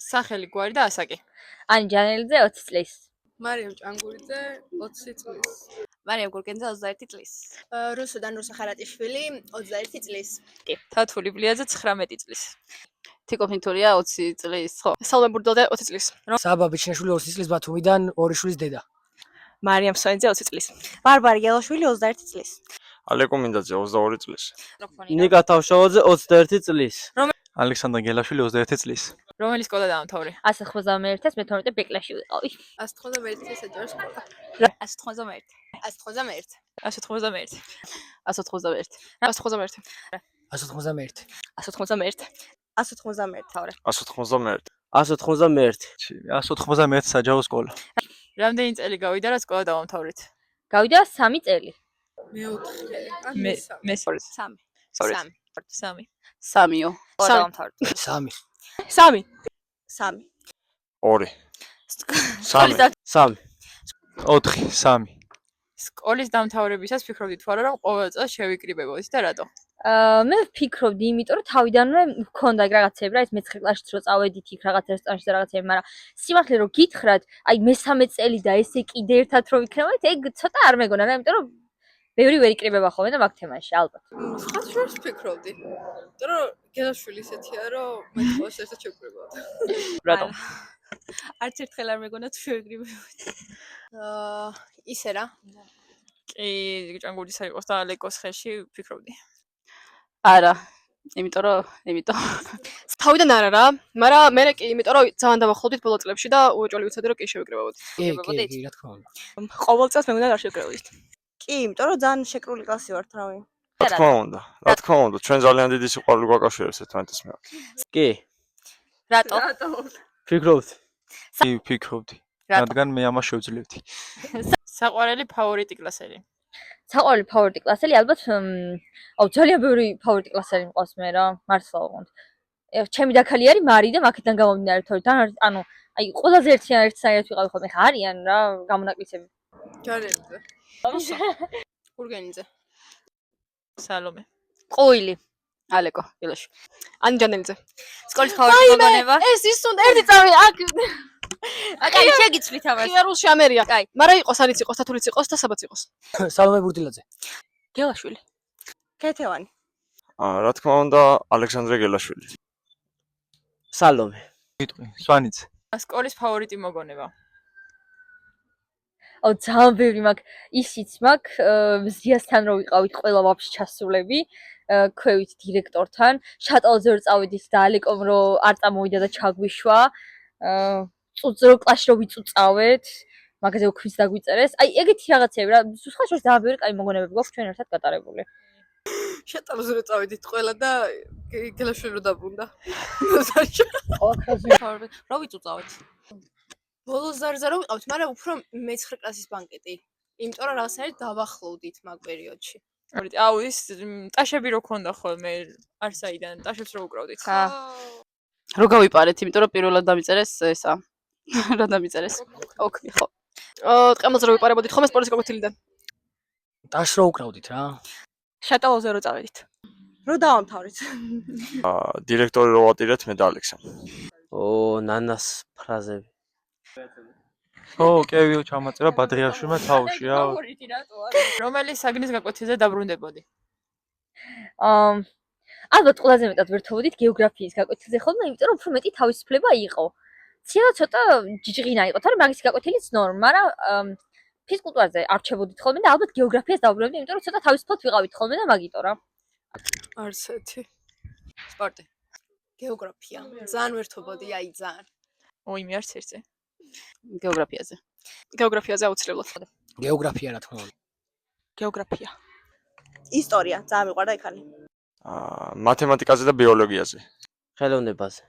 სახელი, გვარი და ასაკი. ანი ჯანელიძე 20 წლის. მარიამ ჭანგურიძე 20 წლის. მარიამ გურგენძე 21 წლის. რუსუდან რუსა ხარატიშვილი 21 წლის. თათული ბლიაძე 19 წლის. თიკო ფინთურია 20 წლის, ხო? სალმე ბურდელდე 20 წლის. საბა ბიჩნეშვილი 20 წლის ბათუმიდან ორი შვილის დედა. მარიამ სოინძე 20 წლის. ბარბარე გელაშვილი 21 წლის. ალეკო მინდაძე 22 წლის. ნიკა თავშავაძე 21 წლის. ალექსანდრე გელაშვილი 21 წლის. რომელი სკოლა დაამთავრე? 191-ს მე-12 ბეკლაში ვიყავი. 191 საჯარო სკოლა. 191. 191. 191. 191. 191. 191. 191. 191 თავრე. 191. 191. 191 საჯარო სკოლა. რამდენი წელი გავიდა რა სკოლა დავამთავრეთ? გავიდა 3 წელი. მეოთხე. მე 3. 3. 3-ო. სკოლა დავამთავრეთ. 3. 3. 3. 2. 3. 3. 4, 3. სკოლის დამთავრებისას ფიქრობდით თუ არა რომ ყოველ წელს შევიკრიბებოდით და რატო? მე ვფიქრობდი, იმიტომ რომ თავიდანვე მქონდა რაღაცები რა, ეს მე-9 კლასში რო წავედით იქ რაღაც რესტორანში და რაღაცები, მაგრამ სიმართლე რომ გითხრათ, აი მე-13 წელი და ესე კიდე ერთად რო ვიქნებოდით, ეგ ცოტა არ მეგონა რა, იმიტომ რომ ბევრი ვერ იკრიბება ხოლმე და მაგ თემაში, ალბათ. სხვა შორს ფიქრობდი. იმიტომ რომ გელაშვილი ისეთია, რომ მე ყოველს ერთად შევკრიბავ. რატომ? არც ერთხელ არ მეგონა თუ შევიკრიბებოდი. ისე რა. კი, ჭანგურისა იყოს და ალეკოს ხელში ვფიქრობდი. არა. იმიტომ თავიდან არა რა, მაგრამ მე კი იმიტომ რომ ძალიან დავახლოვდით ბოლო წლებში და უეჭველი ვიცოდი რომ კი შევიკრიბებოდი. კი, რა თქმა უნდა. ყოველ წელს მე უნდა არ შევიკრიბებოდით. კი, იმიტომ რომ ძალიან შეკრული კლასი ვართ რავი. რა თქმა უნდა. რა თქმა უნდა, ჩვენ ძალიან დიდი სიყვარული გვაკავშირებს ერთმანეთს მე. კი. რატო? ფიქრობთ. კი, ვფიქრობდი. რადგან მე ამას შევძლებდი. საყვარელი ფავორიტი კლასელი. საყვარელი ფავორიტი კლასელი ალბათ ძალიან ბევრი ფავორიტი კლასელი მყავს მე რა, მართლა ვუყოთ. ჩემი დაქალი არის მარი და მაქედან გამომდინარე თორე ანუ აი ყველაზე ერთსაერთ ვიყავი ხოლმე ხა არიან რა გამონაკლისები. ჯანელიძე. გურგენიძე. სალომე. ყოილი. ალეკო გელაშვილი. ანი ჯანელიძე. სკოლის ფავორიტი მოგონება? ეს ის უნდა ერთი წამი აქ. აკი შეგიცვლით ამას. ხიარულში ამერია. მაგრამ იყოს არიც იყოს, თათურიც იყოს და საბაც იყოს. სალომე ბურდილაძე. გელაშვილი. ქეთევანი. რა თქმა უნდა, ალექსანდრე გელაშვილი. სალომე. გიტყვი, სვანიძე. სკოლის ფავორიტი მოგონება. ძალიან ბევრი მაქვს, ისიც მაქვს, ზიასთან რო ვიყავით ყველა ვაფშე ჩასულები, ქვევით დირექტორთან, შატალზე რო წავედით და ალეკომ რო არ წამოვიდა და ჩაგვიშვა, წუწ რო კლასში რო ვიწუწავეთ, მაგაზე ოქმის დაგვიწერეს. აი, ეგეთი რაღაცები რა, სხვა შორის ძალიან ბევრი კაი მოგონებები გვაქვს ჩვენ ერთად გატარებული. შატალზე რო წავედით ყველა და გელაშვილი რო დაბრუნდა. რა ვიწუწავეთ? ბოლოს ზარზა რო ვიყავთ, მაგრამ უფრო მე-9 კლასის ბანკეტი. იმიტომ რომ რაღაცნაირად დავახლოვდით მაგ პერიოდში. აუ ის ტაშები რო ქონდა ხოლმე არსაიდან, ტაშებს რო უკრავდით. რო გავიპარეთ, იმიტომ რომ პირველად დამიწერეს ესა. რა დამიწერეს? ოქმი, ხო. ტყემალზე რო ვიპარებოდით ხოლმე სპორტის კოკოთილიდან. ტაშ რო უკრავდით რა. შატალზე რო წავედით. რო დავამთავრეთ. დირექტორი რო ვატირეთ მე და ალექსა. ნანას ფრაზები. კევიო ჩამაწერა ბადრიაშვილმა თავში რა. რომელი საგნის გაკვეთილზე დაბრუნდებოდი? ალბათ ყველაზე მეტად ვერთობოდით გეოგრაფიის გაკვეთილზე ხოლმე, იმიტომ რომ უფრო მეტი თავისუფლება იყო. ცოტა ჯიჯღინა იყო, თორემ მაგის გაკვეთილიც ნორმა, მაგრამ ფიზკულტურაზე არჩებოდით ხოლმე და ალბათ გეოგრაფიას დავბრუნებდი, იმიტომ რომ ცოტა თავისუფლად ვიყავით ხოლმე და მაგიტო რა. არც ერთი. სპორტი. გეოგრაფია. ძალიან ვერთობოდი, აი ძალიან. ოიმე არც ერთზე. გეოგრაფიაზე. გეოგრაფიაზე აუცილებლად. გეოგრაფია რა თქმა უნდა. გეოგრაფია. ისტორია, ძალიან მიყვარდა იქანი. მათემატიკაზე და ბიოლოგიაზე. ხელოვნებაზე.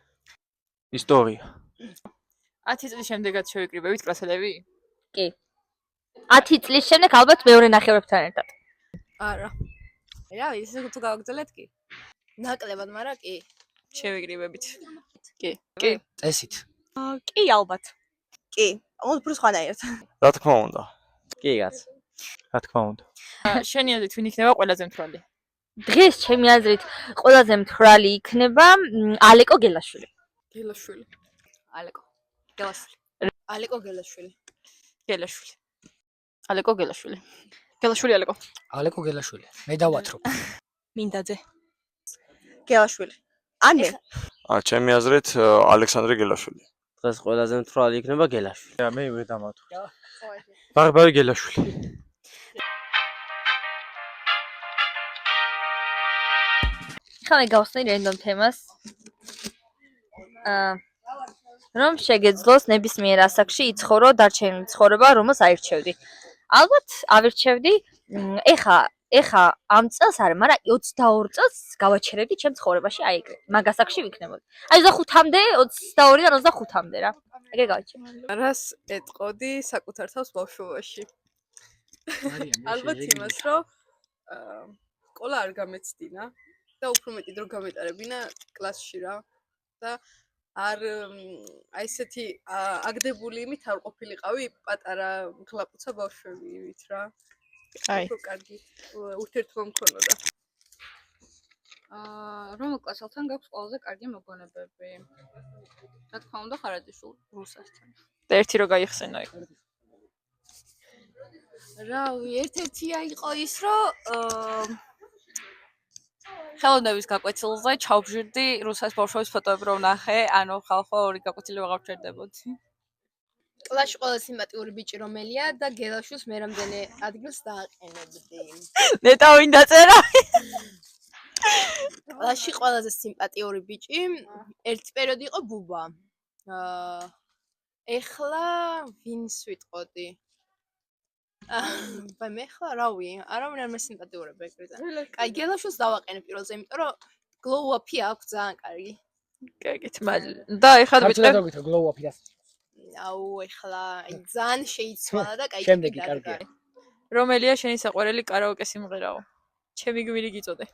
ისტორია. 10 წლის შემდეგაც შევიკრიბებით კლასელები? კი. 10 წლის შემდეგ ალბათ მეორე ნახევრებთან ერთად. არა. რა, ისე თუ გავაგრძელეთ კი? ნაკლებად, მაგრამ კი. შევიკრიბებით. კი. კი. წესით. კი ალბათ. კი, უფრო სხვანაირად. რა თქმა უნდა. კი კაც. რა თქმა უნდა. შენი აზრით ვინ იქნება ყველაზე მთვრალი? დღეს ჩემი აზრით ყველაზე მთვრალი იქნება ალეკო გელაშვილი. გელაშვილი. ალეკო გელაშვილი ალეკო გელაშვილი. გელაშვილი. ალეკო გელაშვილი გელაშვილი ალეკო ალეკო გელაშვილი. მე დავათრობ. მინდაძე. გელაშვილი. ან მე. ჩემი აზრით ალექსანდრე გელაშვილი. დღეს ყველაზე მთვრალი იქნება გელაშვილი. მე ვერ დამავთვრე. ბარბარე გელაშვილი. ხან გავხსნი რენდომ თემას. რომ შეგეძლოს ნებისმიერ ასაკში იცხოვრო დარჩენილი ცხოვრება, რომელს აირჩევდი. ალბათ ავირჩევდი, ეხა ამ წელს არა, მაგრამ 22 წელს გავაჩერებდი ჩემ ცხოვრებაში აი ეგრე. მაგ ასაკში ვიქნებოდი. აი 25-მდე, 22-დან 25-მდე რა. ეგრე გავაჩერებდი. რას ეტყოდი საკუთარ თავს ბავშვობაში? ალბათ იმას, რომ სკოლა არ გამეცდინა და უფრო მეტი დრო გამეტარებინა კლასში რა და არ აი ესეთი აგდებული იმით არ ყოფილიყავი პატარა გლაპუცა ბავშვები იმით რა. აი. უფრო კარგი ურთიერთობა მქონოდა. რომელ კლასელთან გაქვს ყველაზე კარგი მოგონებები? რა თქმა უნდა, ხარაჯიშულ რუსასთან. და ერთი რო გაიხსენო იქ. რავი, ერთ-ერთი იყო ის, რომ ხელოვნების გაკვეთილზე ჩავბჟირდი რუსას ბავშვების ფოტოები რომ ნახე, ანუ ხალხო ორი გაკვეთილი ვეღარ ვჩერდებოდი. კლასში ყველაზე სიმპათიური ბიჭი რომელია და გელაშვილს მე რამდენი ადგილს დააყენებდი. ნეტა ვინ დაწერა? კლასში ყველაზე სიმპათიური ბიჭი ერთი პერიოდი იყო ბუბა. ეხლა ვინს ვიტყოდი? მე ხა რავი, არავინ არ მესიმპათიურებ ეგრეზე. კაი, გელაშვილს დავაყენებ პირველზე, იმიტომ რომ glow up-ი აქვს ძალიან კარგი. გეგით მადლი. და ეხლა ვიწყებ. კაცი დაგვითო glow up-ი და აუ, ეხლა ძალიან შეიცვალა და კაი. შემდეგი კარგია. რომელია შენი საყვარელი კარაოკე სიმღერაო? ჩემი გვირი გიწოდე.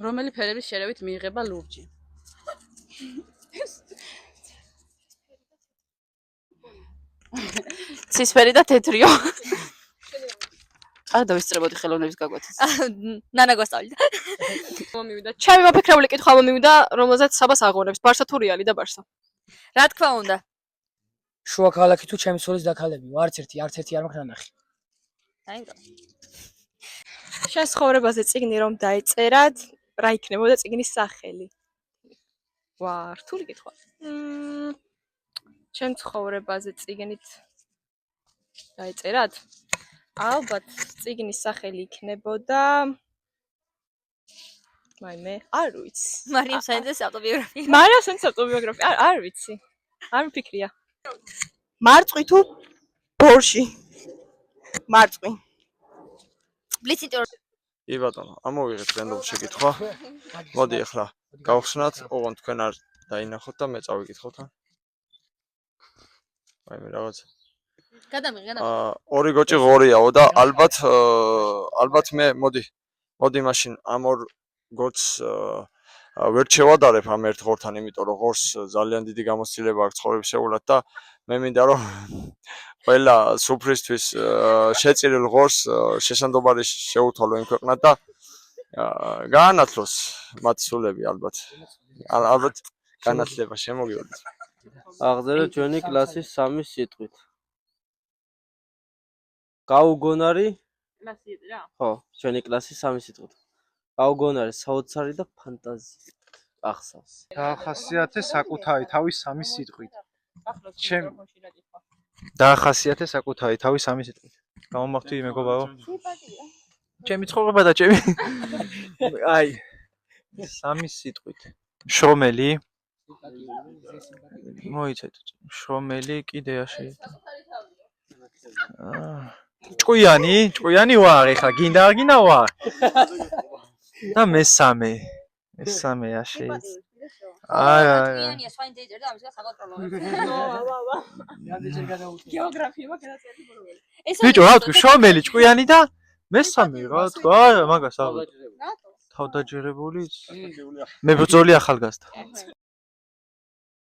რომელი ფერების შერევით მიიღება ლურჯი? ცისფერი და თეთრიო. არ დავისწრებოდი ხელოვნების გაკვეთილს. ნანა გვასწავლიდა. მომივიდა. ჩემი მოფიქრებული კითხვა მომივიდა, რომელზეც საბას აღონებს, ბარსა თუ რეალი და ბარსა. რა თქმა უნდა. შუა ქალაქი თუ ჩემი სულის დაქალები, არც ერთი არ მაქვს ნანახი. აი შენ ცხოვრებაზე წიგნი რომ დაეწერად, რა იქნებოდა წიგნის სახელი? ვა, რთული კითხვა. შენ ცხოვრებაზე წიგნით დაეწერად? ალბათ წიგნის სახელი იქნებოდა მე არ ვიცი. მარიამ საინძეს ავტობიოგრაფია. მარიამ საინძეს ავტობიოგრაფია არ ვიცი. არ მფიქრია. მარწყვი თუ ბორში? მარწყვი. ბლიციტო კი ბატონო, ამოვიღეთ რენდომ შეკითხვა. მოდი ახლა გავხსნათ, ოღონდ თქვენ არ დაინახოთ და მე წავიკითხოთ. აი მე რაღაც გადამიღე. ორი გოჭი ღორიაო და ალბათ მე მოდი მაშინ ამ ორ გოჭს ვერ შევადარებ ამ ერთ ღორთან, იმიტომ რომ ღორს ძალიან დიდი გამოცდილება აქვს ცხოვრებისეულად და მე მინდა რომ ყველა სუფრისთვის შეწირილ ღორს შესაძლებელი შეუთვალო იმ ქვეყნად და გაანათლოს მათ სულები ალბათ განათლება შემოგიოდეთ. აღწერეთ ჩვენი კლასის 3 სიტყვით. გაუგონარი? კლასიეტი რა? ხო, ჩვენი კლასის 3 სიტყვით. გაუგონარი, საოცარი და ფანტაზია. ახსავს. დაახასიათე საკუთარი თავის 3 სიტყვით. ჩემ- მიკროფონში რა კითხვა? დაახასიათე საკუთარი თავის 3 სიტყვით. გამომახტი მეგობარო? ჩემი ცხოვრება და ჩემი აი 3 სიტყვით. შრომელი? მოიცეთ. შრომელი კიდეა შეიძლება. ჭკვიანი ვარ ეხლა, გინდა არ გინდა ვარ. და მესამე შეიძლება. არა. იანია სვაინდე იწერდა ამის საკონტროლო. გეოგრაფია მაგაწერილი ბოლომელი. ბიჭო, რა თქვი, შრომელი, ჭკვიანი და მესამე რა თქვა? არა, მაგას აღარ. თავდაჯერებული? მებრძოლი ახალგაზრდა.